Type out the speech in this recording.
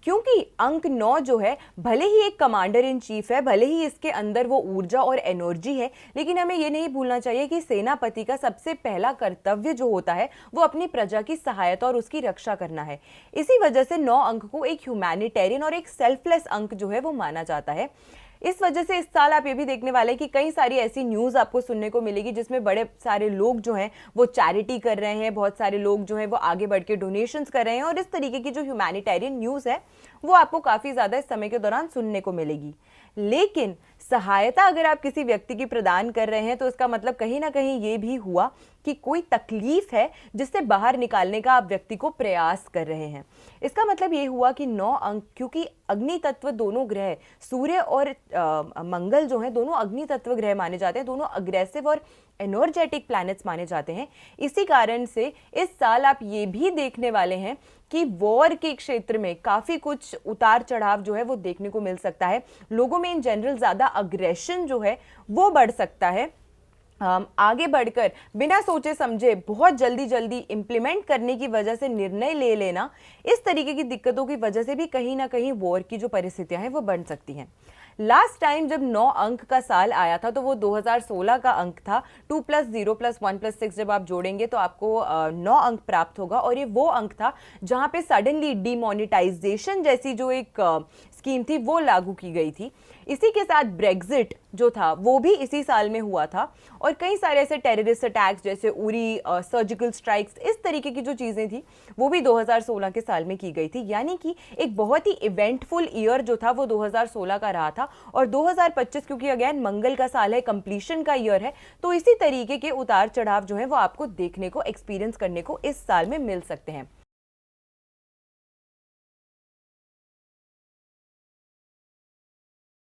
क्योंकि अंक 9 जो है भले ही एक कमांडर इन चीफ है, भले ही इसके अंदर वो ऊर्जा और एनर्जी है, लेकिन हमें ये नहीं भूलना चाहिए कि सेनापति का सबसे पहला कर्तव्य जो होता है वो अपनी प्रजा की सहायता और उसकी रक्षा करना है। इसी वजह से 9 अंक को एक ह्यूमैनिटेरियन और एक सेल्फलेस अंक जो है वो माना जाता है। इस वजह से इस साल आप ये भी देखने वाले हैं कि कई सारी ऐसी न्यूज़ आपको सुनने को मिलेगी जिसमें बड़े सारे लोग जो हैं वो चैरिटी कर रहे हैं, बहुत सारे लोग जो हैं वो आगे बढ़ के डोनेशंस कर रहे हैं, और इस तरीके की जो ह्यूमैनिटेरियन न्यूज़ है वो आपको काफ़ी ज़्यादा इस समय के दौरान सुनने को मिलेगी। लेकिन सहायता अगर आप किसी व्यक्ति की प्रदान कर रहे हैं तो इसका मतलब कहीं ना कहीं ये भी हुआ कि कोई तकलीफ है जिससे बाहर निकालने का आप व्यक्ति को प्रयास कर रहे हैं। इसका मतलब ये हुआ कि 9 अंक, क्योंकि अग्नि तत्व दोनों ग्रह सूर्य और मंगल जो हैं दोनों अग्नि तत्व ग्रह माने जाते हैं, दोनों अग्रेसिव और एनर्जेटिक प्लैनेट्स माने जाते हैं। इसी कारण से इस साल आप ये भी देखने वाले हैं कि वॉर के क्षेत्र में काफ़ी कुछ उतार चढ़ाव जो है वो देखने को मिल सकता है। लोगों में इन जनरल ज़्यादा अग्रेशन जो है वो बढ़ सकता है। आगे बढ़कर बिना सोचे समझे बहुत जल्दी जल्दी इंप्लीमेंट करने की वजह से निर्णय ले लेना, इस तरीके की दिक्कतों की वजह से भी कहीं ना कहीं वॉर की जो परिस्थितियां हैं वो बढ़ सकती हैं। लास्ट टाइम जब 9 अंक का साल आया था तो वो 2016 का अंक था। 2 + 0 + 1 + 6 जब आप जोड़ेंगे तो आपको 9 अंक प्राप्त होगा, और ये वो अंक था जहां पे सडनली डिमोनेटाइजेशन जैसी जो एक स्कीम थी वो लागू की गई थी। इसी के साथ ब्रेग्जिट जो था वो भी इसी साल में हुआ था, और कई सारे ऐसे टेररिस्ट अटैक्स जैसे उरी, सर्जिकल स्ट्राइक्स, इस तरीके की जो चीज़ें थी वो भी 2016 के साल में की गई थी। यानी कि एक बहुत ही इवेंटफुल ईयर जो था वो 2016 का रहा था, और 2025 क्योंकि अगेन मंगल का साल है, कंप्लीशन का ईयर है, तो इसी तरीके के उतार चढ़ाव जो है वो आपको देखने को, एक्सपीरियंस करने को इस साल में मिल सकते हैं।